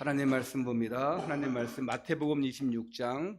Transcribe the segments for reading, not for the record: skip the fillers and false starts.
하나님 말씀 봅니다. 하나님 말씀 마태복음 26장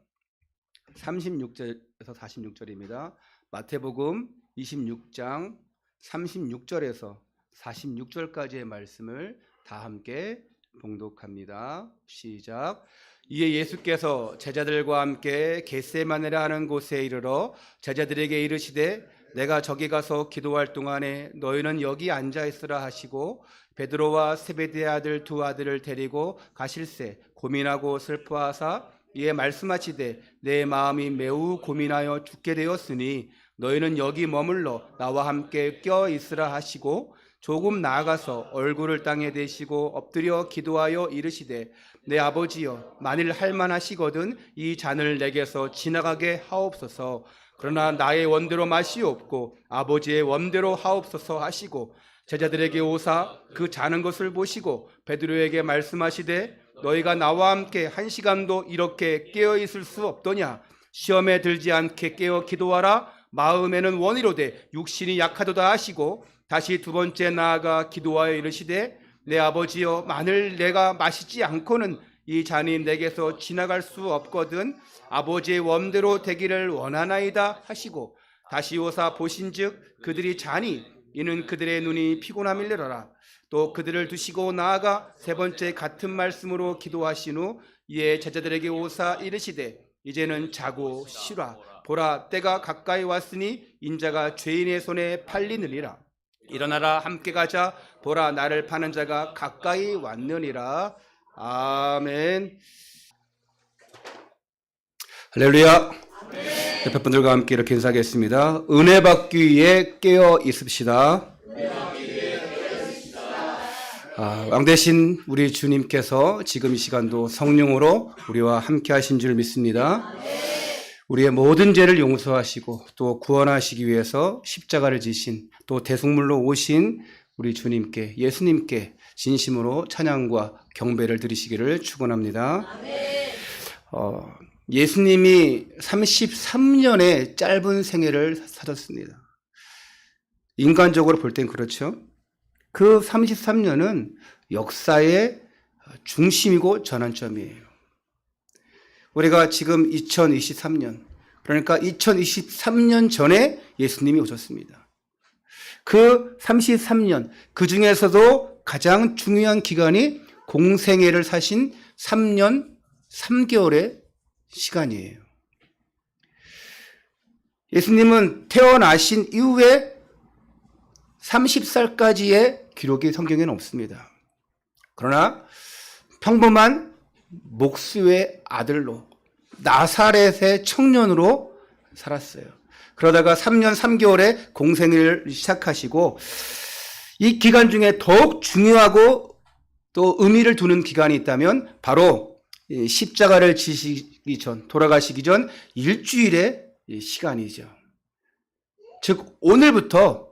36절에서 46절입니다. 마태복음 26장 36절에서 46절까지의 말씀을 다 함께 봉독합니다. 시작. 이에 예수께서 제자들과 함께 겟세마네라 하는 곳에 이르러 제자들에게 이르시되 내가 저기 가서 기도할 동안에 너희는 여기 앉아 있으라 하시고 베드로와 세베대의 아들 두 아들을 데리고 가실새 고민하고 슬퍼하사 이에 말씀하시되 내 마음이 매우 고민하여 죽게 되었으니 너희는 여기 머물러 나와 함께 껴 있으라 하시고 조금 나아가서 얼굴을 땅에 대시고 엎드려 기도하여 이르시되 내 아버지여 만일 할만하시거든 이 잔을 내게서 지나가게 하옵소서. 그러나 나의 원대로 마시옵고 아버지의 원대로 하옵소서 하시고 제자들에게 오사 그 자는 것을 보시고 베드로에게 말씀하시되 너희가 나와 함께 1시간도 이렇게 깨어 있을 수 없더냐. 시험에 들지 않게 깨어 기도하라. 마음에는 원이로되 육신이 약하도다 하시고 다시 두 번째 나아가 기도하여 이르시되 내 아버지여 만일 내가 마시지 않고는 이 잔이 내게서 지나갈 수 없거든 아버지의 원대로 되기를 원하나이다 하시고 다시 오사 보신즉 그들이 자니 이는 그들의 눈이 피곤함을 내려라. 또 그들을 두시고 나아가 세 번째 같은 말씀으로 기도하신 후 이에 제자들에게 오사 이르시되 이제는 자고 쉬라. 보라 때가 가까이 왔으니 인자가 죄인의 손에 팔리느니라. 일어나라 함께 가자. 보라 나를 파는 자가 가까이 왔느니라. 아멘. 할렐루야. 옆에 분들과 함께 이렇게 인사하겠습니다. 은혜 받기 위해 깨어 있읍시다. 왕 되신 우리 주님께서 지금 이 시간도 성령으로 우리와 함께 하신 줄 믿습니다. 우리의 모든 죄를 용서하시고 또 구원하시기 위해서 십자가를 지신 또 대속물로 오신 우리 주님께 예수님께 진심으로 찬양과 경배를 드리시기를 축원합니다. 예수님이 33년의 짧은 생애를 사셨습니다. 인간적으로 볼 땐 그렇죠. 그 33년은 역사의 중심이고 전환점이에요. 우리가 지금 2023년, 그러니까 2023년 전에 예수님이 오셨습니다. 그 33년, 그 중에서도 가장 중요한 기간이 공생애를 사신 3년 3개월의 시간이에요. 예수님은 태어나신 이후에 30살까지의 기록이 성경에는 없습니다. 그러나 평범한 목수의 아들로 나사렛의 청년으로 살았어요. 그러다가 3년 3개월의 공생애를 시작하시고 이 기간 중에 더욱 중요하고 또 의미를 두는 기간이 있다면 바로 십자가를 지시기 전, 돌아가시기 전 일주일의 시간이죠. 즉 오늘부터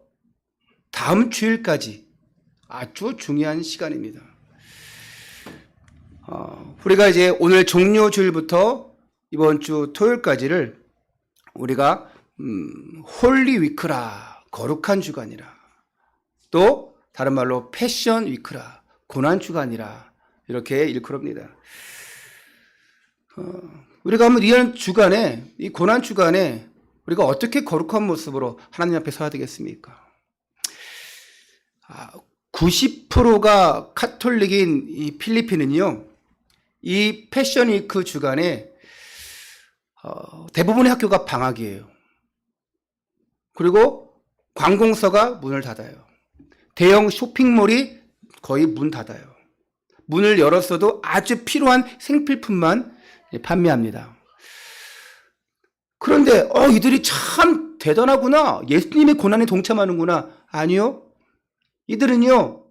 다음 주일까지 아주 중요한 시간입니다. 우리가 이제 오늘 종료 주일부터 이번 주 토요일까지를 우리가 홀리 위크라, 거룩한 주간이라, 또 다른 말로 패션 위크라, 고난 주간이라 이렇게 일컬습니다. 우리가 한번 이런 주간에, 이 고난 주간에 우리가 어떻게 거룩한 모습으로 하나님 앞에 서야 되겠습니까? 90%가 카톨릭인 이 필리핀은요, 이 패션 위크 주간에 대부분의 학교가 방학이에요. 그리고 관공서가 문을 닫아요. 대형 쇼핑몰이 거의 문 닫아요. 문을 열었어도 아주 필요한 생필품만 판매합니다. 그런데 이들이 참 대단하구나. 예수님의 고난에 동참하는구나. 아니요. 이들은요,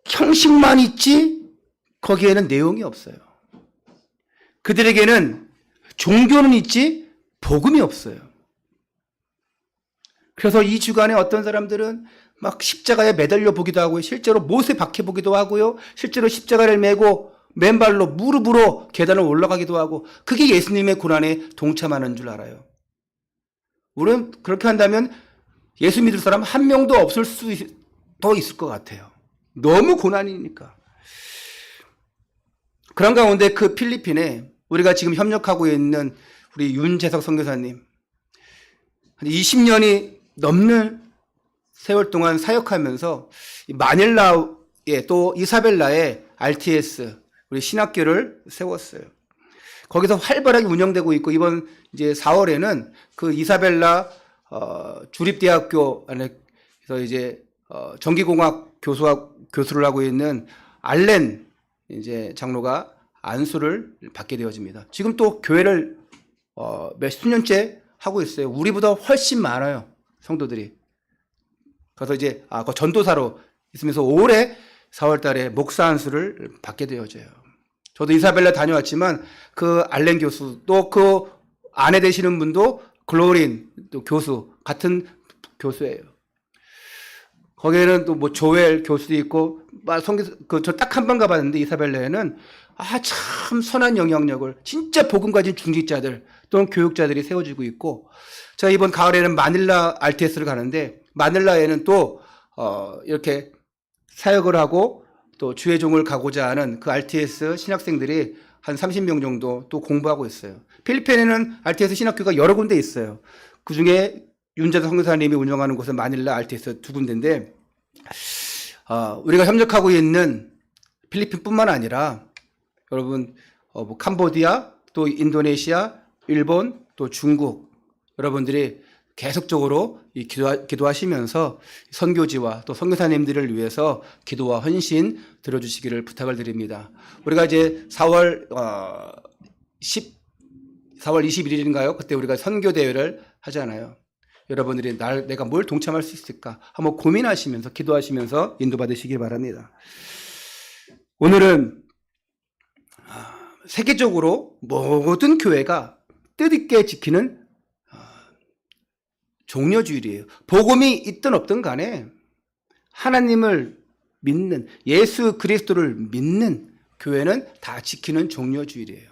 형식만 있지 거기에는 내용이 없어요. 그들에게는 종교는 있지 복음이 없어요. 그래서 이 주간에 어떤 사람들은 막 십자가에 매달려 보기도 하고요. 실제로 못에 박혀 보기도 하고요. 실제로 십자가를 메고 맨발로 무릎으로 계단을 올라가기도 하고, 그게 예수님의 고난에 동참하는 줄 알아요. 우리는 그렇게 한다면 예수 믿을 사람 한 명도 없을 수 더 있을 것 같아요. 너무 고난이니까. 그런 가운데 그 필리핀에 우리가 지금 협력하고 있는 우리 윤재석 선교사님, 한 20년이 넘는 세월 동안 사역하면서 마닐라에 또 이사벨라에 RTS 우리 신학교를 세웠어요. 거기서 활발하게 운영되고 있고, 이번 이제 4월에는 그 이사벨라 주립대학교 안에서 이제 전기공학 교수를 하고 있는 알렌 이제 장로가 안수를 받게 되어집니다. 지금 또 교회를 몇 수년째 하고 있어요. 우리보다 훨씬 많아요, 성도들이. 그래서 이제 그 전도사로 있으면서 올해 4월 달에 목사 안수를 받게 되어져요. 저도 이사벨라 다녀왔지만 그 알렌 교수, 또 그 아내 되시는 분도 글로린 또 교수, 같은 교수예요. 거기에는 또 뭐 조엘 교수도 있고, 저 딱 한 번 가봤는데 이사벨라에는 참 선한 영향력을, 진짜 복음 가진 중직자들 또는 교육자들이 세워지고 있고, 제가 이번 가을에는 마닐라 RTS를 가는데, 마닐라에는 또 이렇게 사역을 하고 또 주의 종을 가고자 하는 그 RTS 신학생들이 한 30명 정도 또 공부하고 있어요. 필리핀에는 RTS 신학교가 여러 군데 있어요. 그 중에 윤재석 선교사님이 운영하는 곳은 마닐라 RTS 2군데인데, 우리가 협력하고 있는 필리핀뿐만 아니라 여러분 뭐 캄보디아, 또 인도네시아, 일본, 또 중국, 여러분들이 계속적으로 기도하시면서 선교지와 또 선교사님들을 위해서 기도와 헌신 들어주시기를 부탁을 드립니다. 우리가 이제 4월 21일인가요? 그때 우리가 선교대회를 하잖아요. 여러분들이 내가 뭘 동참할 수 있을까? 한번 고민하시면서 기도하시면서 인도받으시기 바랍니다. 오늘은 세계적으로 모든 교회가 뜻있게 지키는 종려주일이에요. 복음이 있든 없든 간에 하나님을 믿는, 예수 그리스도를 믿는 교회는 다 지키는 종려주일이에요.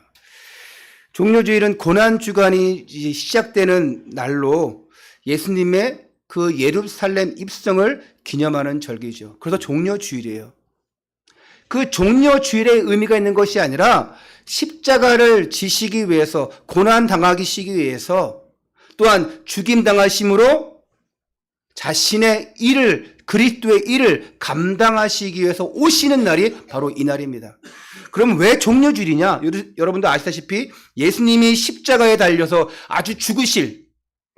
종려주일은 고난주간이 시작되는 날로 예수님의 그 예루살렘 입성을 기념하는 절기죠. 그래서 종려주일이에요. 그 종려주일의 의미가 있는 것이 아니라 십자가를 지시기 위해서, 고난당하시기 위해서, 또한 죽임당하심으로 자신의 일을, 그리스도의 일을 감당하시기 위해서 오시는 날이 바로 이 날입니다. 그럼 왜 종려주일이냐? 여러분도 아시다시피 예수님이 십자가에 달려서 아주 죽으실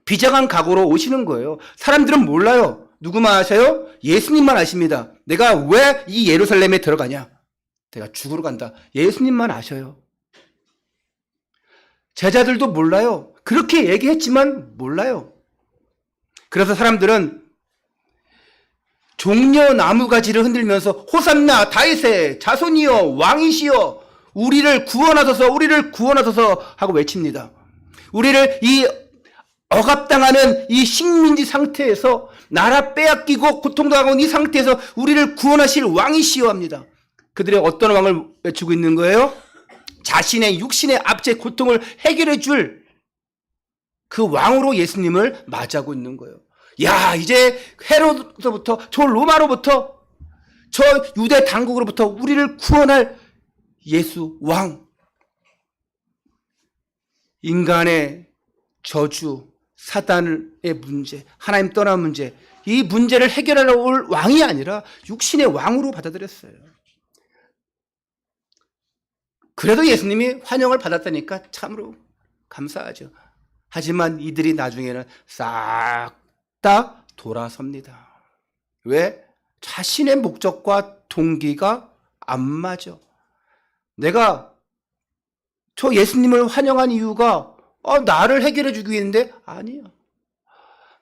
비장한 각오로 오시는 거예요. 사람들은 몰라요. 누구만 아셔요? 예수님만 아십니다. 내가 왜 이 예루살렘에 들어가냐? 내가 죽으러 간다. 예수님만 아셔요. 제자들도 몰라요. 그렇게 얘기했지만 몰라요. 그래서 사람들은 종려 나무가지를 흔들면서 호산나 다윗의 자손이여 왕이시여 우리를 구원하소서, 우리를 구원하소서 하고 외칩니다. 우리를 이 억압당하는 이 식민지 상태에서, 나라 빼앗기고 고통당하고 이 상태에서 우리를 구원하실 왕이시여 합니다. 그들의 어떤 왕을 외치고 있는 거예요? 자신의 육신의 압제 고통을 해결해 줄 그 왕으로 예수님을 맞이하고 있는 거예요. 야, 이제 헤로드로부터, 저 로마로부터, 저 유대 당국으로부터 우리를 구원할 예수 왕. 인간의 저주, 사단의 문제, 하나님 떠난 문제, 이 문제를 해결하러 올 왕이 아니라 육신의 왕으로 받아들였어요. 그래도 예수님이 환영을 받았다니까 참으로 감사하죠. 하지만 이들이 나중에는 싹 다 돌아섭니다. 왜? 자신의 목적과 동기가 안 맞아. 내가 저 예수님을 환영한 이유가 나를 해결해 주기 위해인데 아니야.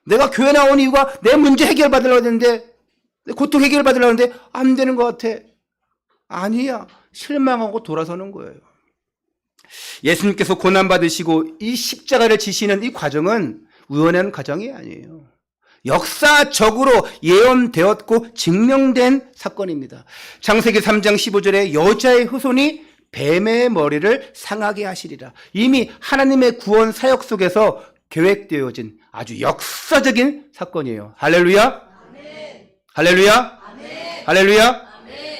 내가 교회 나온 이유가 내 문제 해결 받으려고 했는데, 내 고통 해결 받으려고 했는데 안 되는 것 같아. 아니야. 실망하고 돌아서는 거예요. 예수님께서 고난받으시고 이 십자가를 지시는 이 과정은 우연한 과정이 아니에요. 역사적으로 예언되었고 증명된 사건입니다. 창세기 3장 15절에 여자의 후손이 뱀의 머리를 상하게 하시리라. 이미 하나님의 구원 사역 속에서 계획되어진 아주 역사적인 사건이에요. 할렐루야. 아멘. 할렐루야. 아멘. 할렐루야. 아멘.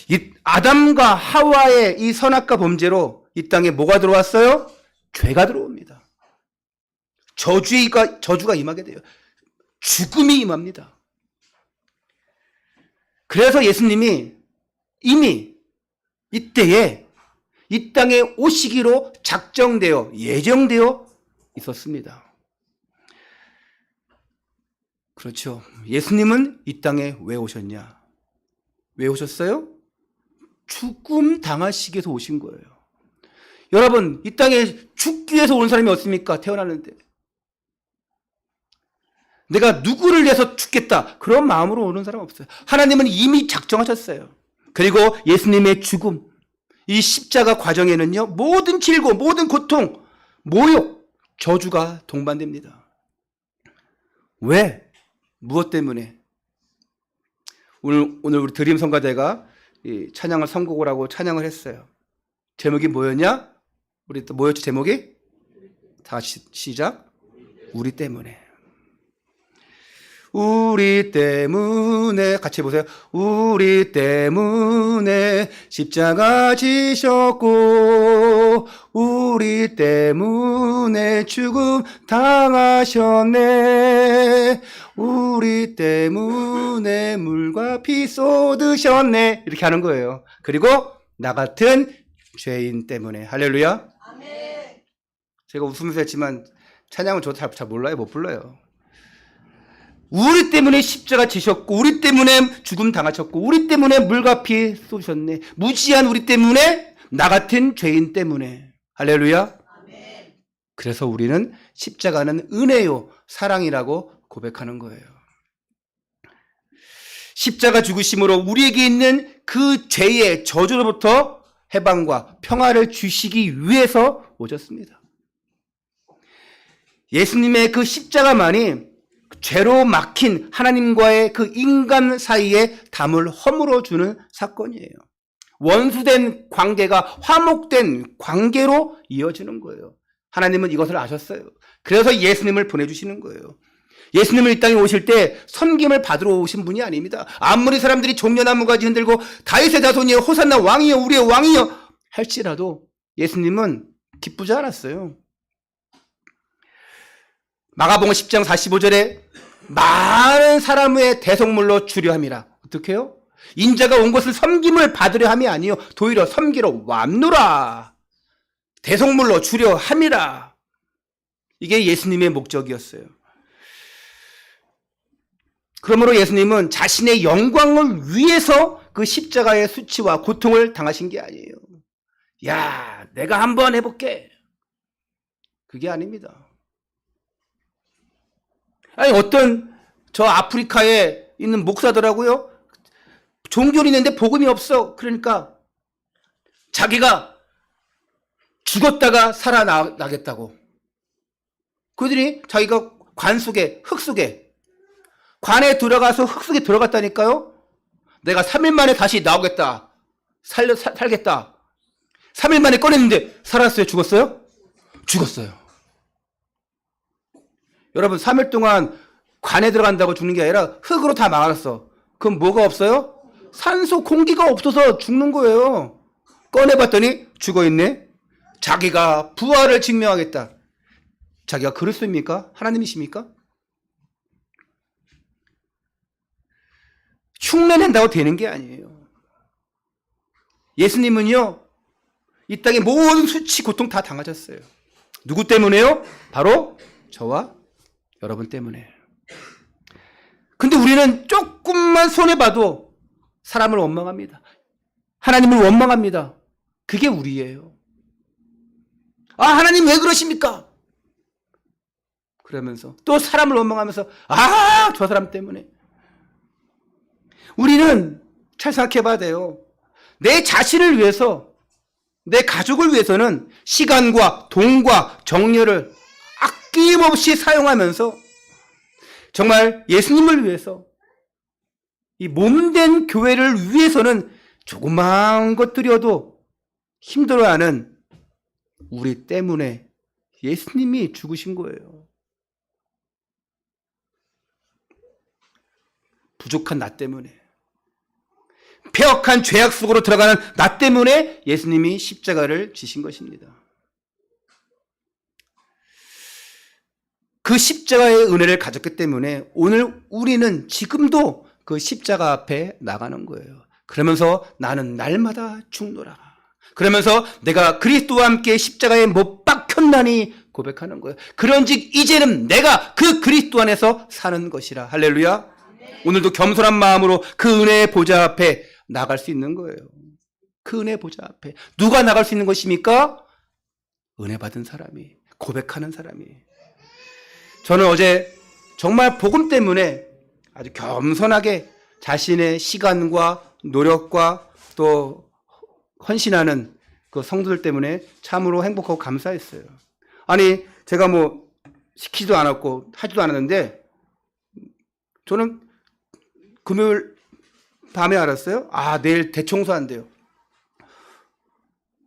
이 아담과 하와의 이 선악과 범죄로 이 땅에 뭐가 들어왔어요? 죄가 들어옵니다. 저주가 임하게 돼요. 죽음이 임합니다. 그래서 예수님이 이미 이때에 이 땅에 오시기로 작정되어 예정되어 있었습니다. 그렇죠. 예수님은 이 땅에 왜 오셨냐? 왜 오셨어요? 죽음 당하시기 위해서 오신 거예요. 여러분, 이 땅에 죽기 위해서 온 사람이 없습니까? 태어났는데. 내가 누구를 위해서 죽겠다, 그런 마음으로 오는 사람 없어요. 하나님은 이미 작정하셨어요. 그리고 예수님의 죽음, 이 십자가 과정에는요, 모든 질고, 모든 고통, 모욕, 저주가 동반됩니다. 왜? 무엇 때문에? 오늘 우리 드림 성가대가 이 찬양을 선곡을 하고 찬양을 했어요. 제목이 뭐였냐? 우리 또 뭐였죠? 제목이? 다시 시작. 우리 때문에. 우리 때문에, 같이 해보세요. 우리 때문에 십자가 지셨고 우리 때문에 죽음 당하셨네. 우리 때문에 물과 피 쏟으셨네. 이렇게 하는 거예요. 그리고 나 같은 죄인 때문에. 할렐루야. 아멘. 제가 웃으면서 했지만 찬양은 저도 잘 몰라요. 못 불러요. 우리 때문에 십자가 지셨고 우리 때문에 죽음 당하셨고 우리 때문에 물과 피 쏟으셨네. 무지한 우리 때문에, 나 같은 죄인 때문에. 할렐루야. 아멘. 그래서 우리는 십자가는 은혜요 사랑이라고 고백하는 거예요. 십자가 죽으심으로 우리에게 있는 그 죄의 저주로부터 해방과 평화를 주시기 위해서 오셨습니다. 예수님의 그 십자가만이 죄로 막힌 하나님과의 그 인간 사이에 담을 허물어 주는 사건이에요. 원수된 관계가 화목된 관계로 이어지는 거예요. 하나님은 이것을 아셨어요. 그래서 예수님을 보내주시는 거예요. 예수님을 이 땅에 오실 때 섬김을 받으러 오신 분이 아닙니다. 아무리 사람들이 종려나무가지 흔들고 다윗의 자손이여 호산나 왕이여 우리의 왕이여 할지라도 예수님은 기쁘지 않았어요. 마가복음 10장 45절에 많은 사람의 대속물로 주려 함이라. 어떻게 해요? 인자가 온 것을 섬김을 받으려 함이 아니요 도리어 섬기러 왔노라. 대속물로 주려 함이라. 이게 예수님의 목적이었어요. 그러므로 예수님은 자신의 영광을 위해서 그 십자가의 수치와 고통을 당하신 게 아니에요. 야, 내가 한번 해볼게. 그게 아닙니다. 아니, 어떤 저 아프리카에 있는 목사더라고요. 종교는 있는데 복음이 없어. 그러니까 자기가 죽었다가 살아나겠다고. 그들이 자기가 관 속에, 흙 속에, 관에 들어가서 흙 속에 들어갔다니까요. 내가 3일 만에 다시 나오겠다. 살겠다. 3일 만에 꺼냈는데 살았어요? 죽었어요? 죽었어요. 여러분, 3일 동안 관에 들어간다고 죽는 게 아니라 흙으로 다 막았어. 그럼 뭐가 없어요? 산소, 공기가 없어서 죽는 거예요. 꺼내봤더니 죽어있네. 자기가 부활을 증명하겠다. 자기가 그리스도입니까? 하나님이십니까? 흉내낸다고 되는 게 아니에요. 예수님은요, 이 땅의 모든 수치, 고통 다 당하셨어요. 누구 때문에요? 바로 저와 여러분 때문에. 근데 우리는 조금만 손해봐도 사람을 원망합니다. 하나님을 원망합니다. 그게 우리예요. 아, 하나님 왜 그러십니까? 그러면서 또 사람을 원망하면서 아, 저 사람 때문에. 우리는 잘 생각해 봐야 돼요. 내 자신을 위해서, 내 가족을 위해서는 시간과 돈과 정열을 아낌없이 사용하면서 정말 예수님을 위해서, 이 몸된 교회를 위해서는 조그마한 것들이어도 힘들어하는 우리 때문에 예수님이 죽으신 거예요. 부족한 나 때문에. 폐역한 죄악 속으로 들어가는 나 때문에 예수님이 십자가를 지신 것입니다. 그 십자가의 은혜를 가졌기 때문에 오늘 우리는 지금도 그 십자가 앞에 나가는 거예요. 그러면서 나는 날마다 죽노라. 그러면서 내가 그리스도와 함께 십자가에 못 박혔나니 고백하는 거예요. 그런즉 이제는 내가 그 그리스도 안에서 사는 것이라. 할렐루야. 오늘도 겸손한 마음으로 그 은혜의 보좌 앞에 나갈 수 있는 거예요. 그 은혜의 보좌 앞에 누가 나갈 수 있는 것입니까? 은혜 받은 사람이, 고백하는 사람이. 저는 어제 정말 복음 때문에 아주 겸손하게 자신의 시간과 노력과 또 헌신하는 그 성도들 때문에 참으로 행복하고 감사했어요. 아니 제가 뭐 시키지도 않았고 하지도 않았는데 저는 금요일 밤에 알았어요. 아, 내일 대청소한대요.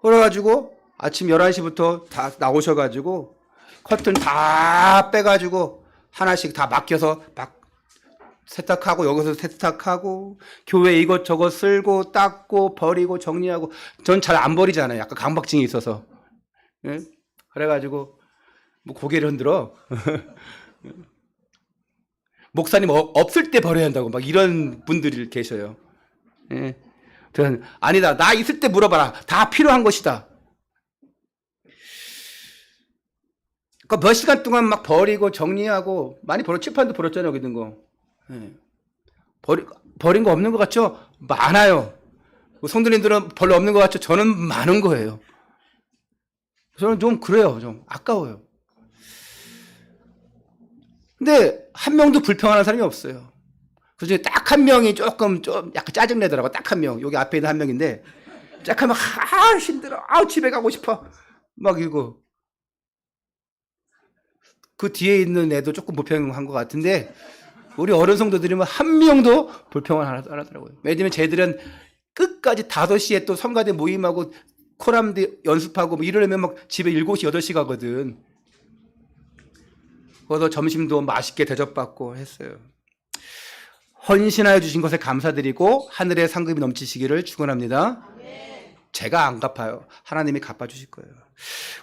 그래가지고 아침 11시부터 다 나오셔가지고 커튼 다 빼가지고 하나씩 다 맡겨서 막 세탁하고 여기서 세탁하고 교회 이것저것 쓸고 닦고 버리고 정리하고 전 잘 안 버리잖아요. 약간 강박증이 있어서. 예? 그래가지고 뭐 고개를 흔들어. 목사님 없을 때 버려야 한다고 막 이런 분들이 계셔요. 예. 저는 아니다. 나 있을 때 물어봐라. 다 필요한 것이다. 그러니까 몇 시간 동안 막 버리고 정리하고 많이 칠판도 버렸잖아요. 여기 있는 거. 예. 버린 거 없는 것 같죠? 많아요. 성도님들은 별로 없는 것 같죠? 저는 많은 거예요. 저는 좀 그래요. 좀 아까워요. 근데 한 명도 불평하는 사람이 없어요. 그 중에 딱 한 명이 조금 약간 짜증내더라고. 딱 한 명. 여기 앞에 있는 한 명인데 딱 하면 힘들어. 집에 가고 싶어. 막 이거. 그 뒤에 있는 애도 조금 불평한 것 같은데 우리 어른 성도들이면 한 명도 불평을 안 하더라고요. 왜냐면 쟤들은 끝까지 5시에 또 성가대 모임하고 코람대 연습하고 뭐 이러려면 막 집에 7시, 8시 가거든. 그래서 점심도 맛있게 대접받고 했어요. 헌신하여 주신 것에 감사드리고 하늘의 상급이 넘치시기를 축원합니다. 제가 안 갚아요. 하나님이 갚아주실 거예요.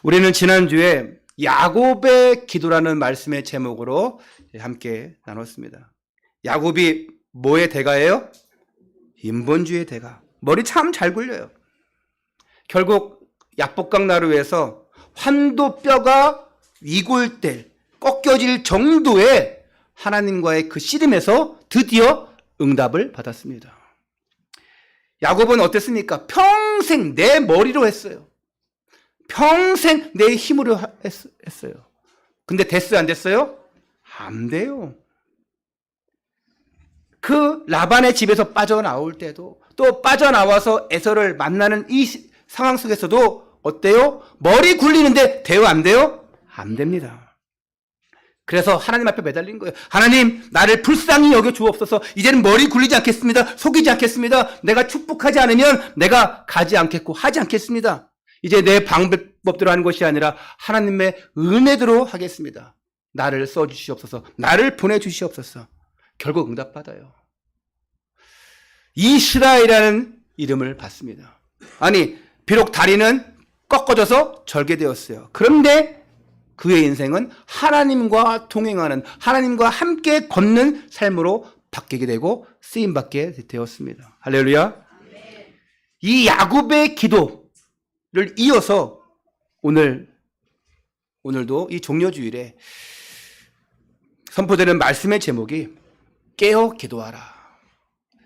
우리는 지난주에 야곱의 기도라는 말씀의 제목으로 함께 나눴습니다. 야곱이 뭐의 대가예요? 인본주의의 대가. 머리 참 잘 굴려요. 결국 약복강 나루에서 환도뼈가 위골될 꺾여질 정도의 하나님과의 그 씨름에서 드디어 응답을 받았습니다. 야곱은 어땠습니까? 평생 내 머리로 했어요. 평생 내 힘으로 했어요. 근데 됐어요? 안 됐어요? 안 돼요. 그 라반의 집에서 빠져나올 때도 또 빠져나와서 에서를 만나는 이 상황 속에서도 어때요? 머리 굴리는데 돼요? 안 돼요? 안 됩니다. 그래서 하나님 앞에 매달린 거예요. 하나님, 나를 불쌍히 여겨 주옵소서. 이제는 머리 굴리지 않겠습니다. 속이지 않겠습니다. 내가 축복하지 않으면 내가 가지 않겠고 하지 않겠습니다. 이제 내 방법대로 하는 것이 아니라 하나님의 은혜대로 하겠습니다. 나를 써주시옵소서. 나를 보내주시옵소서. 결국 응답받아요. 이스라엘이라는 이름을 받습니다. 아니, 비록 다리는 꺾어져서 절개되었어요. 그런데 그의 인생은 하나님과 동행하는, 하나님과 함께 걷는 삶으로 바뀌게 되고 쓰임받게 되었습니다. 할렐루야. 이 야곱의 기도를 이어서 오늘도 이 종려주일에 선포되는 말씀의 제목이 깨어 기도하라.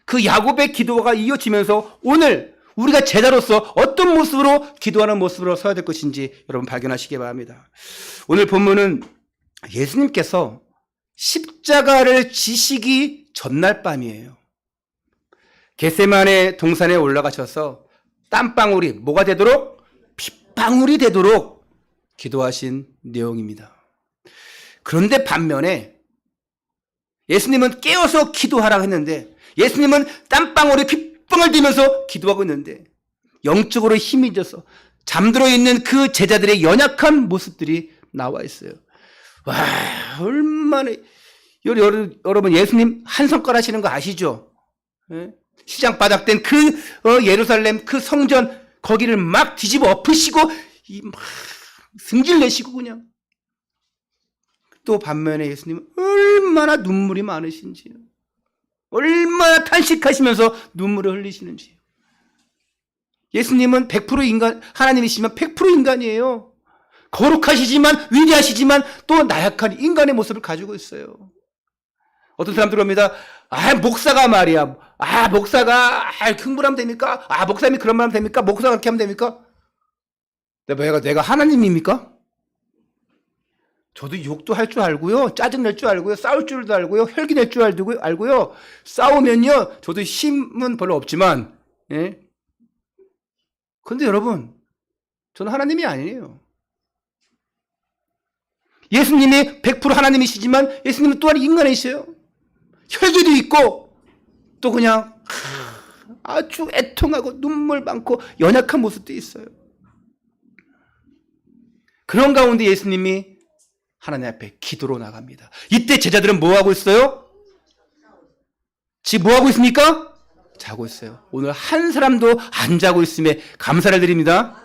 그 야곱의 기도가 이어지면서 오늘 우리가 제자로서 어떤 모습으로 기도하는 모습으로 서야 될 것인지 여러분 발견하시기 바랍니다. 오늘 본문은 예수님께서 십자가를 지시기 전날 밤이에요. 겟세마네 동산에 올라가셔서 땀방울이 뭐가 되도록? 핏방울이 되도록 기도하신 내용입니다. 그런데 반면에 예수님은 깨어서 기도하라고 했는데 예수님은 땀방울이 핏방울 들면서 기도하고 있는데 영적으로 힘이 져서 잠들어 있는 그 제자들의 연약한 모습들이 나와 있어요. 와, 얼마나 여러분 예수님 한 손가락 하시는 거 아시죠? 예? 시장 바닥된 그 예루살렘 그 성전 거기를 막 뒤집어 엎으시고 막 승질 내시고 그냥. 또 반면에 예수님은 얼마나 눈물이 많으신지요. 얼마나 탄식하시면서 눈물을 흘리시는지요. 예수님은 100% 인간, 하나님이시지만 100% 인간이에요. 거룩하시지만 위대하시지만 또 나약한 인간의 모습을 가지고 있어요. 어떤 사람들 옵니다. 목사가 말이야. 목사가 흥분하면 됩니까? 목사님이 그런 말 하면 됩니까? 목사가 그렇게 하면 됩니까? 내가 하나님입니까? 저도 욕도 할 줄 알고요. 짜증 낼 줄 알고요. 싸울 줄도 알고요. 혈기 낼 줄 알고요. 싸우면요. 저도 힘은 별로 없지만, 예. 근데 여러분, 저는 하나님이 아니에요. 예수님이 100% 하나님이시지만 예수님은 또한 인간이셔요. 혈기도 있고 또 그냥 아주 애통하고 눈물 많고 연약한 모습도 있어요. 그런 가운데 예수님이 하나님 앞에 기도로 나갑니다. 이때 제자들은 뭐 하고 있어요? 지금 뭐 하고 있습니까? 자고 있어요. 오늘 한 사람도 안 자고 있음에 감사를 드립니다.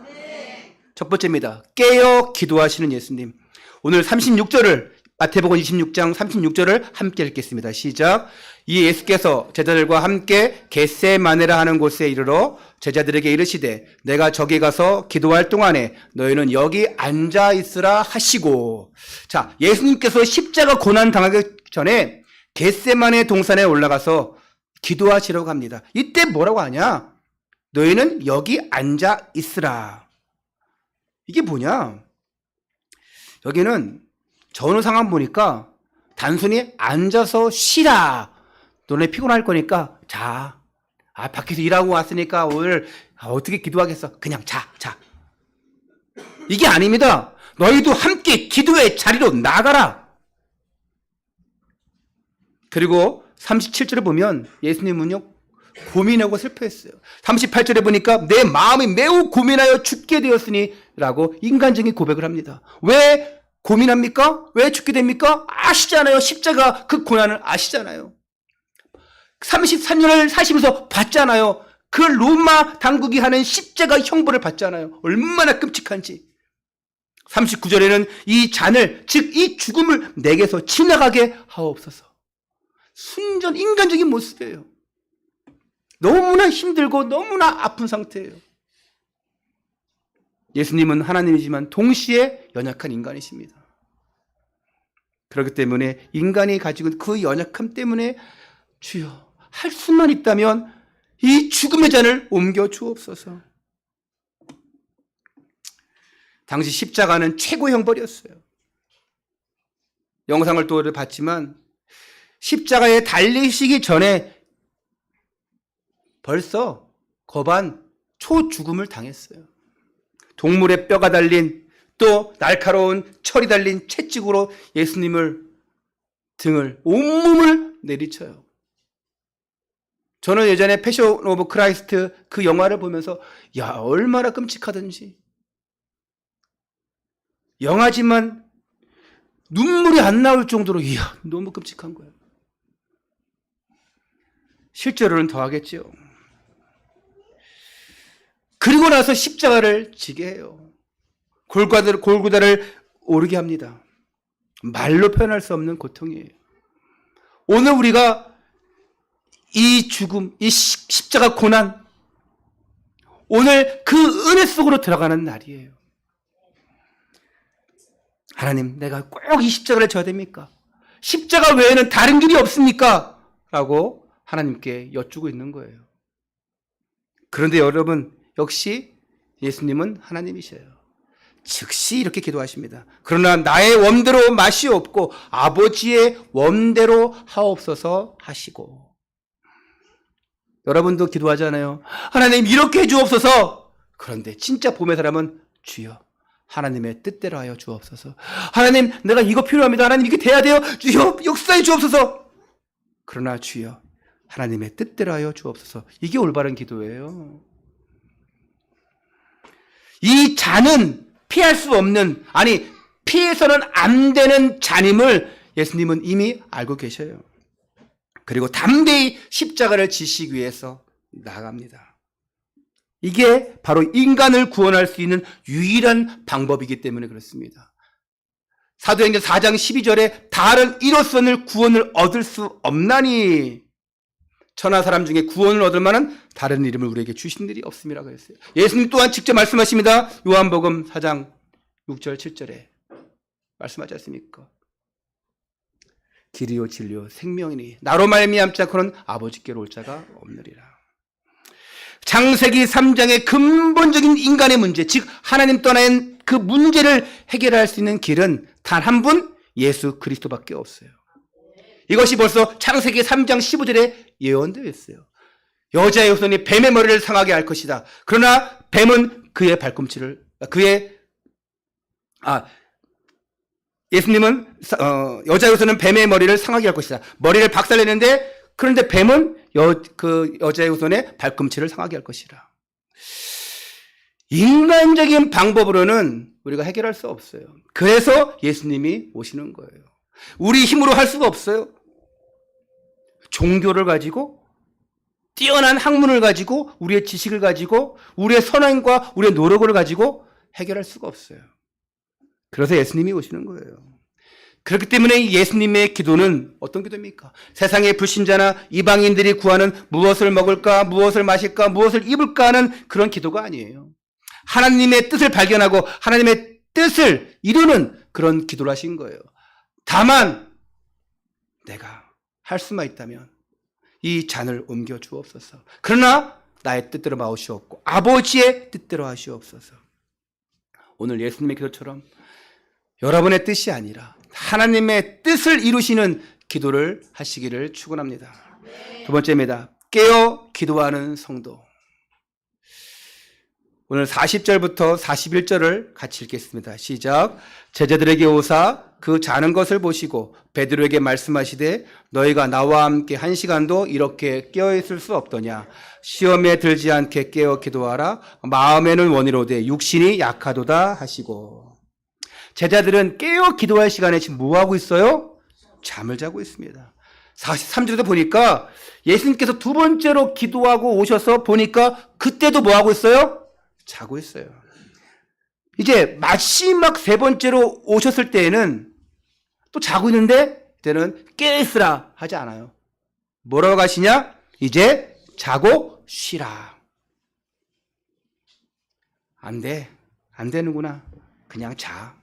첫 번째입니다. 깨어 기도하시는 예수님. 오늘 36절을 마태복음 26장 36절을 함께 읽겠습니다. 시작. 이 예수께서 제자들과 함께 겟세마네라 하는 곳에 이르러 제자들에게 이르시되 내가 저기 가서 기도할 동안에 너희는 여기 앉아 있으라 하시고. 자, 예수님께서 십자가 고난 당하기 전에 겟세마네 동산에 올라가서 기도하시려고 합니다. 이때 뭐라고 하냐? 너희는 여기 앉아 있으라. 이게 뭐냐? 여기는 전후 상황 보니까 단순히 앉아서 쉬라. 너네 피곤할 거니까 자. 밖에서 일하고 왔으니까 오늘 어떻게 기도하겠어? 그냥 자. 이게 아닙니다. 너희도 함께 기도의 자리로 나가라. 그리고 37절에 보면 예수님은요 고민하고 슬퍼했어요. 38절에 보니까 내 마음이 매우 고민하여 죽게 되었으니 라고 인간적인 고백을 합니다. 왜 고민합니까? 왜 죽게 됩니까? 아시잖아요. 십자가 그 고난을 아시잖아요. 33년을 사시면서 봤잖아요. 그 로마 당국이 하는 십자가 형벌을 봤잖아요. 얼마나 끔찍한지. 39절에는 이 잔을, 즉 이 죽음을 내게서 지나가게 하옵소서. 순전 인간적인 모습이에요. 너무나 힘들고 너무나 아픈 상태예요. 예수님은 하나님이지만 동시에 연약한 인간이십니다. 그렇기 때문에 인간이 가지고 있는 그 연약함 때문에 주여 할 수만 있다면 이 죽음의 잔을 옮겨 주옵소서. 당시 십자가는 최고 형벌이었어요. 영상을 또 봤지만 십자가에 달리시기 전에 벌써 거반 초죽음을 당했어요. 동물의 뼈가 달린 또 날카로운 철이 달린 채찍으로 예수님을 등을 온몸을 내리쳐요. 저는 예전에 패션 오브 크라이스트 그 영화를 보면서 얼마나 끔찍하든지 영화지만 눈물이 안 나올 정도로 너무 끔찍한 거예요. 실제로는 더 하겠지요. 그리고 나서 십자가를 지게 해요. 골고다를 오르게 합니다. 말로 표현할 수 없는 고통이에요. 오늘 우리가 이 죽음, 이 십자가 고난, 오늘 그 은혜 속으로 들어가는 날이에요. 하나님, 내가 꼭 이 십자가를 져야 됩니까? 십자가 외에는 다른 길이 없습니까? 라고 하나님께 여쭈고 있는 거예요. 그런데 여러분, 역시 예수님은 하나님이셔요. 즉시 이렇게 기도하십니다. 그러나 나의 원대로 마시옵고 아버지의 원대로 하옵소서 하시고. 여러분도 기도하잖아요. 하나님 이렇게 해주옵소서. 그런데 진짜 봄의 사람은 주여 하나님의 뜻대로 하여 주옵소서. 하나님 내가 이거 필요합니다. 하나님 이게 돼야 돼요. 주여 역사해 주옵소서. 그러나 주여 하나님의 뜻대로 하여 주옵소서. 이게 올바른 기도예요. 이 잔은 피할 수 없는, 피해서는 안 되는 잔임을 예수님은 이미 알고 계셔요. 그리고 담대히 십자가를 지시기 위해서 나갑니다. 이게 바로 인간을 구원할 수 있는 유일한 방법이기 때문에 그렇습니다. 사도행전 4장 12절에 다른 이로서는 구원을 얻을 수 없나니 천하 사람 중에 구원을 얻을 만한 다른 이름을 우리에게 주신 일이 없음이라고 했어요. 예수님 또한 직접 말씀하십니다. 요한복음 4장 6절 7절에 말씀하지 않습니까? 길이요 진리요 생명이니 나로 말미암지 않고는 아버지께로 올 자가 없느리라. 창세기 3장의 근본적인 인간의 문제, 즉 하나님 떠난 그 문제를 해결할 수 있는 길은 단 한 분, 예수 그리스도밖에 없어요. 이것이 벌써 창세기 3장 15절에 예언되어 있어요. 여자의 후손이 뱀의 머리를 상하게 할 것이다. 그러나 뱀은 그의 발꿈치를 예수님은 여자의 후손은 뱀의 머리를 상하게 할 것이다. 머리를 박살내는데 그런데 뱀은 그 여자의 후손의 발꿈치를 상하게 할 것이라. 인간적인 방법으로는 우리가 해결할 수 없어요. 그래서 예수님이 오시는 거예요. 우리 힘으로 할 수가 없어요. 종교를 가지고 뛰어난 학문을 가지고 우리의 지식을 가지고 우리의 선행과 우리의 노력을 가지고 해결할 수가 없어요. 그래서 예수님이 오시는 거예요. 그렇기 때문에 예수님의 기도는 어떤 기도입니까? 세상의 불신자나 이방인들이 구하는 무엇을 먹을까, 무엇을 마실까, 무엇을 입을까 하는 그런 기도가 아니에요. 하나님의 뜻을 발견하고 하나님의 뜻을 이루는 그런 기도를 하신 거예요. 다만 내가 할 수만 있다면 이 잔을 옮겨 주옵소서. 그러나 나의 뜻대로 마오시옵고 아버지의 뜻대로 하시옵소서. 오늘 예수님의 기도처럼 여러분의 뜻이 아니라 하나님의 뜻을 이루시는 기도를 하시기를 축원합니다. 두 번째입니다. 깨어 기도하는 성도. 오늘 40절부터 41절을 같이 읽겠습니다. 시작. 제자들에게 오사 그 자는 것을 보시고 베드로에게 말씀하시되 너희가 나와 함께 1시간도 이렇게 깨어 있을 수 없더냐. 시험에 들지 않게 깨어 기도하라. 마음에는 원이로되 육신이 약하도다 하시고. 제자들은 깨어 기도할 시간에 지금 뭐 하고 있어요? 잠을 자고 있습니다. 43절에도 보니까 예수님께서 두 번째로 기도하고 오셔서 보니까 그때도 뭐 하고 있어요? 자고 있어요. 이제 마지막 세 번째로 오셨을 때에는 또 자고 있는데 그때는 깨어 있으라 하지 않아요. 뭐라고 하시냐? 이제 자고 쉬라. 안 돼. 안 되는구나. 그냥 자.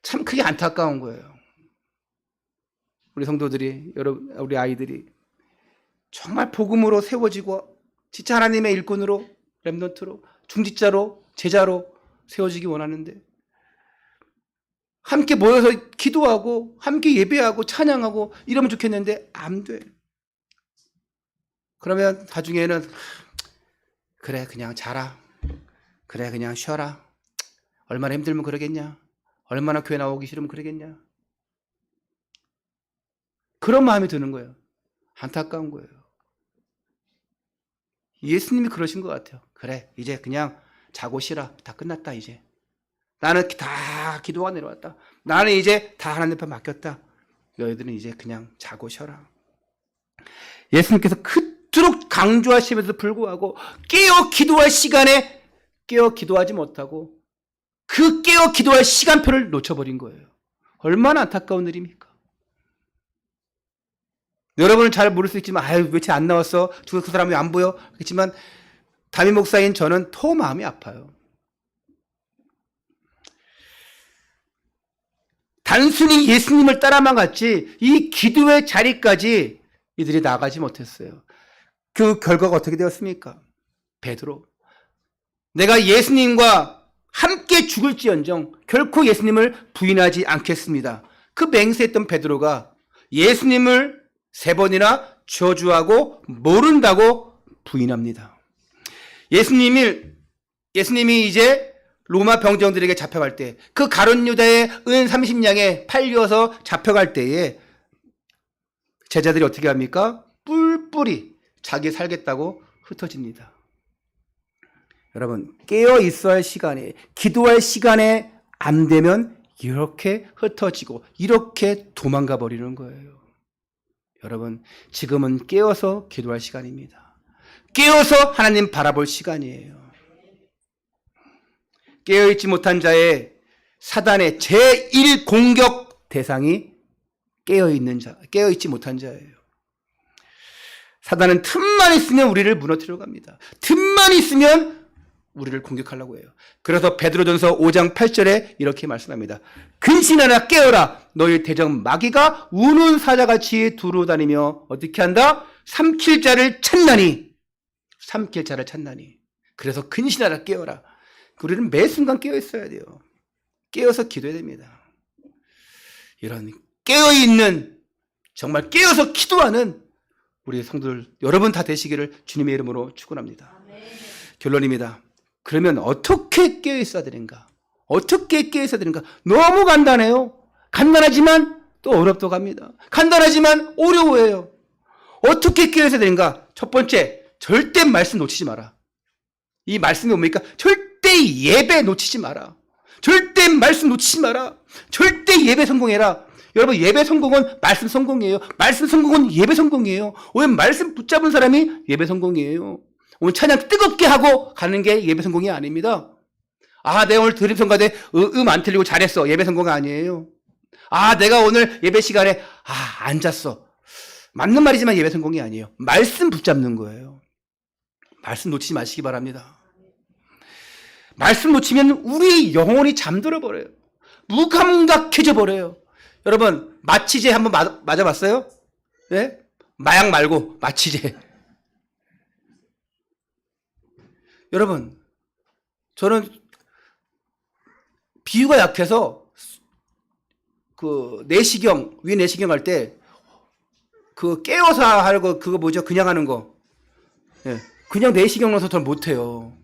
참 그게 안타까운 거예요. 우리 성도들이, 우리 아이들이 정말 복음으로 세워지고 진짜 하나님의 일꾼으로, 렘넌트로, 중직자로, 제자로 세워지기 원하는데 함께 모여서 기도하고 함께 예배하고 찬양하고 이러면 좋겠는데 안 돼. 그러면 나중에는 그래 그냥 자라. 그래 그냥 쉬어라. 얼마나 힘들면 그러겠냐. 얼마나 교회 나오기 싫으면 그러겠냐. 그런 마음이 드는 거예요. 안타까운 거예요. 예수님이 그러신 것 같아요. 그래 이제 그냥 자고 쉬라. 다 끝났다 이제. 나는 다 기도가 내려왔다. 나는 이제 다 하나님 앞에 맡겼다. 너희들은 이제 그냥 자고 쉬어라. 예수님께서 그토록 강조하시면서 불구하고 깨어 기도할 시간에 깨어 기도하지 못하고 그 깨어 기도할 시간표를 놓쳐버린 거예요. 얼마나 안타까운 일입니까? 여러분은 잘 모를 수 있지만 아유 왜 안 나왔어? 그 사람이 안 보여? 그렇지만 담임 목사인 저는 더 마음이 아파요. 단순히 예수님을 따라만 갔지 이 기도의 자리까지 이들이 나가지 못했어요. 그 결과가 어떻게 되었습니까? 베드로. 내가 예수님과 함께 죽을지언정 결코 예수님을 부인하지 않겠습니다. 그 맹세했던 베드로가 예수님을 3번이나 저주하고 모른다고 부인합니다. 예수님이 이제 로마 병정들에게 잡혀갈 때 그 가룟 유다의 은 30냥에 팔려서 잡혀갈 때에 제자들이 어떻게 합니까? 뿔뿔이 자기 살겠다고 흩어집니다. 여러분 깨어 있어야 할 시간에 기도할 시간에 안 되면 이렇게 흩어지고 이렇게 도망가 버리는 거예요. 여러분, 지금은 깨어서 기도할 시간입니다. 깨어서 하나님 바라볼 시간이에요. 깨어있지 못한 자의 사단의 제1공격 대상이 깨어있지 못한 자예요. 사단은 틈만 있으면 우리를 무너뜨려 갑니다. 틈만 있으면 우리를 공격하려고 해요. 그래서 베드로전서 5장 8절에 이렇게 말씀합니다. 근신하라 깨어라 너희 대적 마귀가 우는 사자같이 두루 다니며 어떻게 한다? 삼킬 자를 찾나니. 그래서 근신하라 깨어라. 우리는 매 순간 깨어 있어야 돼요. 깨어서 기도해야 됩니다. 이런 깨어있는, 정말 깨어서 기도하는 우리 성도들 여러분 다 되시기를 주님의 이름으로 축원합니다. 결론입니다. 그러면 어떻게 깨어 있어야 되는가? 어떻게 깨어 있어야 되는가? 너무 간단해요. 간단하지만 또 어렵다고 합니다. 간단하지만 어려워해요. 어떻게 깨어 있어야 되는가? 첫 번째, 절대 말씀 놓치지 마라. 이 말씀이 뭡니까? 절대 예배 놓치지 마라. 절대 말씀 놓치지 마라. 절대 예배 성공해라. 여러분, 예배 성공은 말씀 성공이에요. 말씀 성공은 예배 성공이에요. 오늘 말씀 붙잡은 사람이 예배 성공이에요. 오늘 찬양 뜨겁게 하고 가는 게 예배 성공이 아닙니다. 아, 내가 오늘 드림 성가대 안 틀리고 잘했어. 예배 성공이 아니에요. 아, 내가 오늘 예배 시간에 안 잤어. 맞는 말이지만 예배 성공이 아니에요. 말씀 붙잡는 거예요. 말씀 놓치지 마시기 바랍니다. 말씀 놓치면 우리 영혼이 잠들어 버려요. 무감각해져 버려요. 여러분, 마취제 한번 맞아봤어요? 네? 마약 말고 마취제. 여러분, 저는 비유가 약해서 내시경, 위 내시경 할 때 깨워서 하고 그거 뭐죠? 그냥 하는 거. 네. 그냥 내시경 넣어서 더 못해요.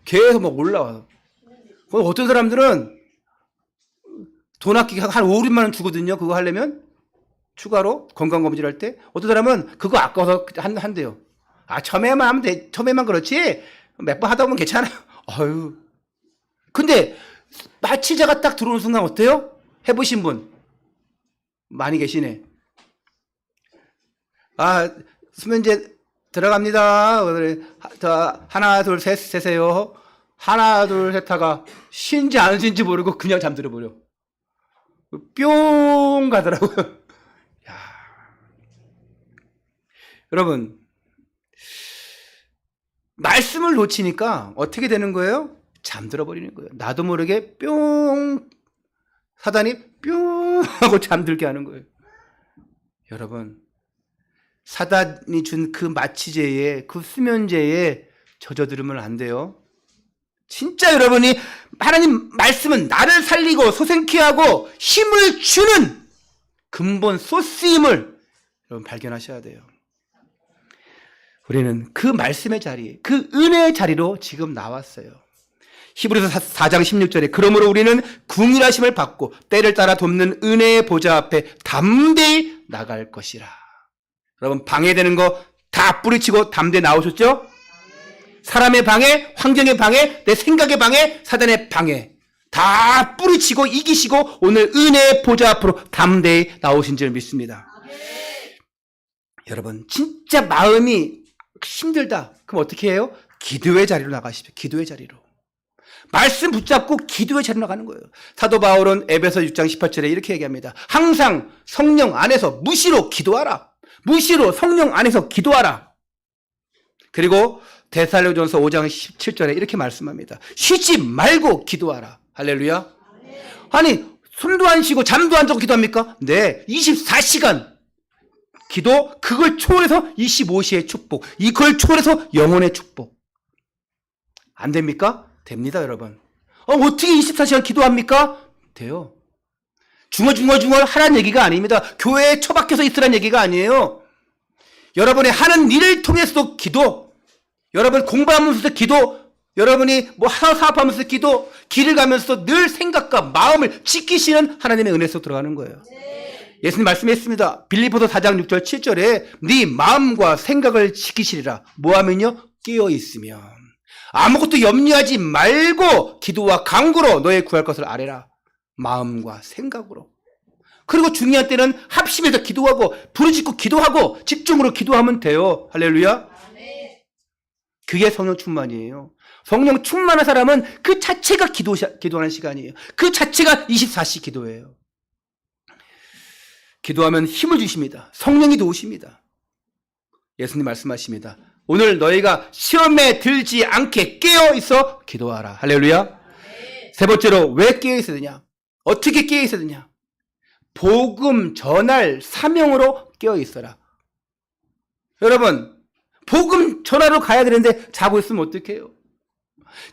계속 막 올라와요. 어떤 사람들은 돈 아끼게 한 5, 6만 원 주거든요. 그거 하려면 추가로 건강검진 할 때. 어떤 사람은 그거 아까워서 한대요. 처음에만 하면 돼. 처음에만 그렇지 몇 번 하다 보면 괜찮아. 아유. 근데 마취제가 딱 들어오는 순간 어때요? 해보신 분 많이 계시네. 수면제 들어갑니다. 하나 둘 셋 세세요. 하나 둘 셋 하가 쉰지 안 쉰지 모르고 그냥 잠들어 버려. 뿅 가더라고요. 야. 여러분, 말씀을 놓치니까 어떻게 되는 거예요? 잠들어 버리는 거예요. 나도 모르게 뿅, 사단이 뿅 하고 잠들게 하는 거예요. 여러분, 사단이 준 그 마취제에, 그 수면제에 젖어들으면 안 돼요. 진짜 여러분이 하나님 말씀은 나를 살리고 소생케 하고 힘을 주는 근본 소스임을 여러분 발견하셔야 돼요. 우리는 그 말씀의 자리, 그 은혜의 자리로 지금 나왔어요. 히브리서 4장 16절에 그러므로 우리는 궁일하심을 받고 때를 따라 돕는 은혜의 보좌 앞에 담대히 나갈 것이라. 여러분, 방해되는 거 다 뿌리치고 담대히 나오셨죠? 사람의 방해, 환경의 방해, 내 생각의 방해, 사단의 방해 다 뿌리치고 이기시고 오늘 은혜의 보좌 앞으로 담대히 나오신 줄 믿습니다. 여러분, 진짜 마음이 힘들다. 그럼 어떻게 해요? 기도의 자리로 나가십시오. 기도의 자리로. 말씀 붙잡고 기도의 자리로 나가는 거예요. 사도 바울은 에베소 6장 18절에 이렇게 얘기합니다. 항상 성령 안에서 무시로 기도하라. 무시로 성령 안에서 기도하라. 그리고 데살로니가전서 5장 17절에 이렇게 말씀합니다. 쉬지 말고 기도하라. 할렐루야. 아니, 숨도 안 쉬고 잠도 안 자고 기도합니까? 네, 24시간 기도, 그걸 초월해서 25시의 축복, 이걸 초월해서 영혼의 축복. 안 됩니까? 됩니다, 여러분. 어떻게 24시간 기도합니까? 돼요. 중얼중얼 하라는 얘기가 아닙니다. 교회에 처박혀서 있으라는 얘기가 아니에요. 여러분의 하는 일을 통해서도 기도, 여러분 공부하면서도 기도, 여러분이 뭐 사업하면서 기도, 길을 가면서 늘 생각과 마음을 지키시는 하나님의 은혜 속에 들어가는 거예요. 예수님 말씀했습니다. 빌립보서 4장 6절 7절에 네 마음과 생각을 지키시리라. 뭐하면요? 깨어있으면. 아무것도 염려하지 말고 기도와 간구로 너의 구할 것을 아뢰라. 마음과 생각으로. 그리고 중요한 때는 합심해서 기도하고 부르짖고 기도하고 집중으로 기도하면 돼요. 할렐루야. 그게 성령 충만이에요. 성령 충만한 사람은 그 자체가 기도하는 시간이에요. 그 자체가 24시 기도예요. 기도하면 힘을 주십니다. 성령이 도우십니다. 예수님 말씀하십니다. 오늘 너희가 시험에 들지 않게 깨어 있어 기도하라. 할렐루야. 세 번째로 왜 깨어 있어야 되냐? 어떻게 깨어 있어야 되냐? 복음 전할 사명으로 깨어 있어라. 여러분, 복음 전하러 가야 되는데 자고 있으면 어떡해요?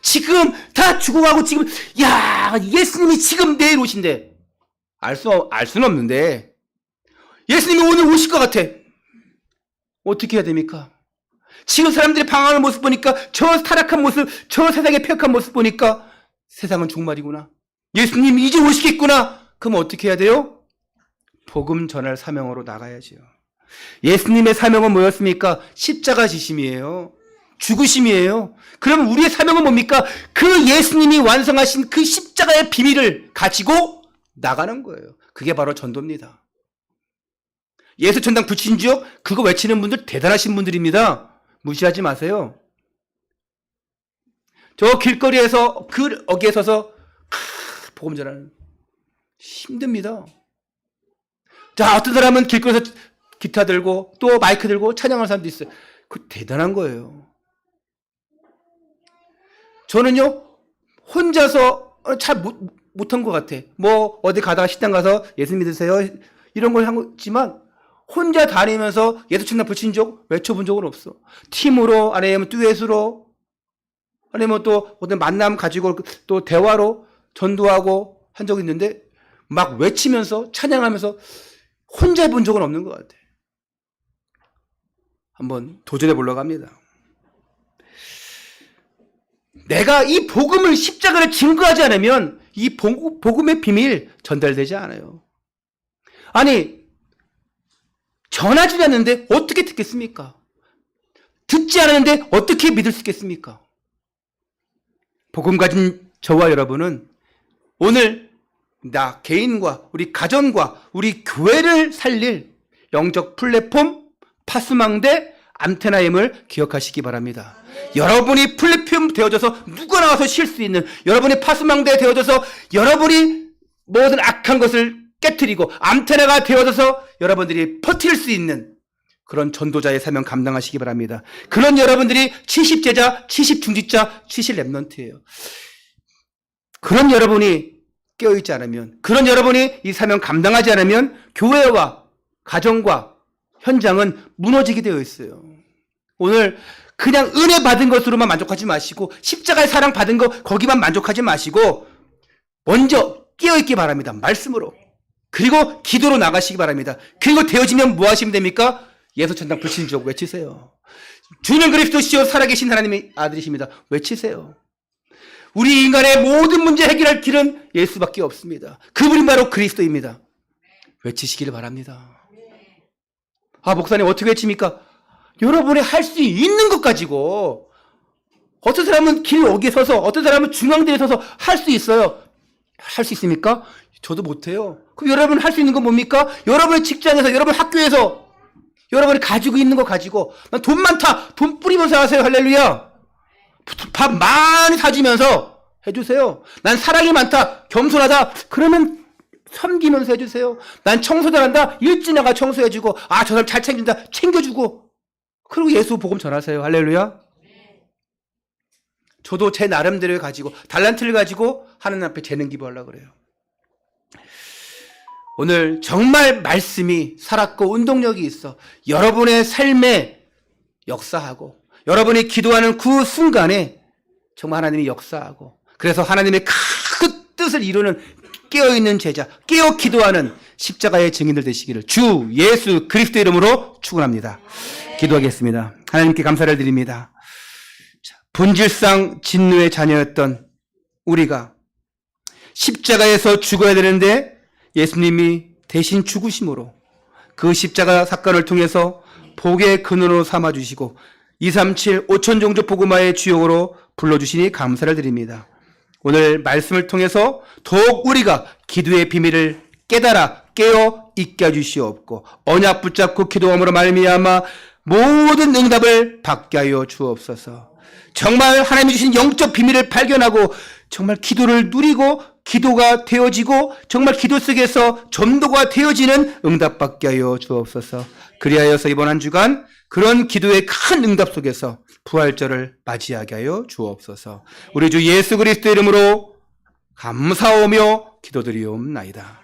지금 다 죽어가고 지금 예수님이 지금 내일 오신대. 알 수는 없는데 예수님이 오늘 오실 것 같아. 어떻게 해야 됩니까? 지금 사람들이 방황하는 모습 보니까, 저 타락한 모습, 저 세상의 폐역한 모습 보니까 세상은 종말이구나. 예수님이 이제 오시겠구나. 그럼 어떻게 해야 돼요? 복음 전할 사명으로 나가야지요. 예수님의 사명은 뭐였습니까? 십자가 지심이에요. 죽으심이에요. 그럼 우리의 사명은 뭡니까? 그 예수님이 완성하신 그 십자가의 비밀을 가지고 나가는 거예요. 그게 바로 전도입니다. 예수 천당 불친지요? 그거 외치는 분들 대단하신 분들입니다. 무시하지 마세요. 저 길거리에서 그 어귀에 서서 복음 전하는 힘듭니다. 자, 어떤 사람은 길거리에서 기타 들고 또 마이크 들고 찬양하는 사람도 있어요. 그거 대단한 거예요. 저는요, 혼자서 잘 못한 것 같아. 뭐 어디 가다가 식당 가서 예수 믿으세요 이런 걸 하지만 혼자 다니면서 예수 천당 불친족 외쳐본 적은 없어. 팀으로, 아니면 듀엣으로, 아니면 또 어떤 만남 가지고 또 대화로 전도하고 한 적이 있는데 막 외치면서 찬양하면서 혼자 해본 적은 없는 것 같아. 한번 도전해 보려고 합니다. 내가 이 복음을, 십자가를 증거하지 않으면 이 복음의 비밀 전달되지 않아요. 아니, 전하지 않는데 어떻게 듣겠습니까? 듣지 않았는데 어떻게 믿을 수 있겠습니까? 복음 가진 저와 여러분은 오늘 나 개인과 우리 가정과 우리 교회를 살릴 영적 플랫폼 파수망대 안테나임을 기억하시기 바랍니다. 여러분이 플랫폼 되어져서 누가 나와서 쉴 수 있는, 여러분이 파수망대 되어져서 여러분이 모든 악한 것을 깨트리고 안테나가 되어져서 여러분들이 퍼뜨릴 수 있는 그런 전도자의 사명 감당하시기 바랍니다. 그런 여러분들이 70제자, 70중직자, 70랩런트예요. 그런 여러분이 깨어있지 않으면, 그런 여러분이 이 사명 감당하지 않으면 교회와 가정과 현장은 무너지게 되어 있어요. 오늘 그냥 은혜 받은 것으로만 만족하지 마시고 십자가의 사랑 받은 거 거기만 만족하지 마시고 먼저 깨어있기 바랍니다. 말씀으로. 그리고 기도로 나가시기 바랍니다. 그리고 되어지면 뭐 하시면 됩니까? 예수 천당 불친족 외치세요. 주는 그리스도시요 살아계신 하나님의 아들이십니다. 외치세요. 우리 인간의 모든 문제 해결할 길은 예수밖에 없습니다. 그분이 바로 그리스도입니다. 외치시기를 바랍니다. 아, 목사님 어떻게 외칩니까? 여러분이 할 수 있는 것 가지고, 어떤 사람은 길 어귀에 서서, 어떤 사람은 중앙대에 서서 할 수 있어요. 할 수 있습니까? 저도 못해요. 그럼 여러분 할 수 있는 건 뭡니까? 여러분의 직장에서, 여러분 학교에서 여러분이 가지고 있는 거 가지고, 난 돈 많다, 돈 뿌리면서 하세요. 할렐루야. 밥 많이 사주면서 해주세요. 난 사랑이 많다, 겸손하다, 그러면 섬기면서 해주세요. 난 청소 잘한다, 일찍 나가 청소해주고, 아, 저 사람 잘 챙긴다, 챙겨주고, 그리고 예수 복음 전하세요. 할렐루야. 저도 제 나름대로 가지고, 달란트를 가지고 하나님 앞에 재능 기부하려고 그래요. 오늘 정말 말씀이 살았고 운동력이 있어 여러분의 삶에 역사하고, 여러분이 기도하는 그 순간에 정말 하나님이 역사하고, 그래서 하나님의 큰 뜻을 이루는 깨어있는 제자, 깨어 기도하는 십자가의 증인들 되시기를 주 예수 그리스도 이름으로 축원합니다. 기도하겠습니다. 하나님께 감사를 드립니다. 본질상 진노의 자녀였던 우리가 십자가에서 죽어야 되는데 예수님이 대신 죽으심으로 그 십자가 사건을 통해서 복의 근원으로 삼아주시고 237 5천종족 복음화의 주역으로 불러주시니 감사를 드립니다. 오늘 말씀을 통해서 더욱 우리가 기도의 비밀을 깨달아 깨어 있게 해주시옵고 언약 붙잡고 기도함으로 말미암아 모든 응답을 받게 하여 주옵소서. 정말 하나님이 주신 영적 비밀을 발견하고 정말 기도를 누리고 기도가 되어지고 정말 기도 속에서 전도가 되어지는 응답받게 하여 주옵소서. 그리하여서 이번 한 주간 그런 기도의 큰 응답 속에서 부활절을 맞이하게 하여 주옵소서. 우리 주 예수 그리스도 이름으로 감사하며 기도드리옵나이다.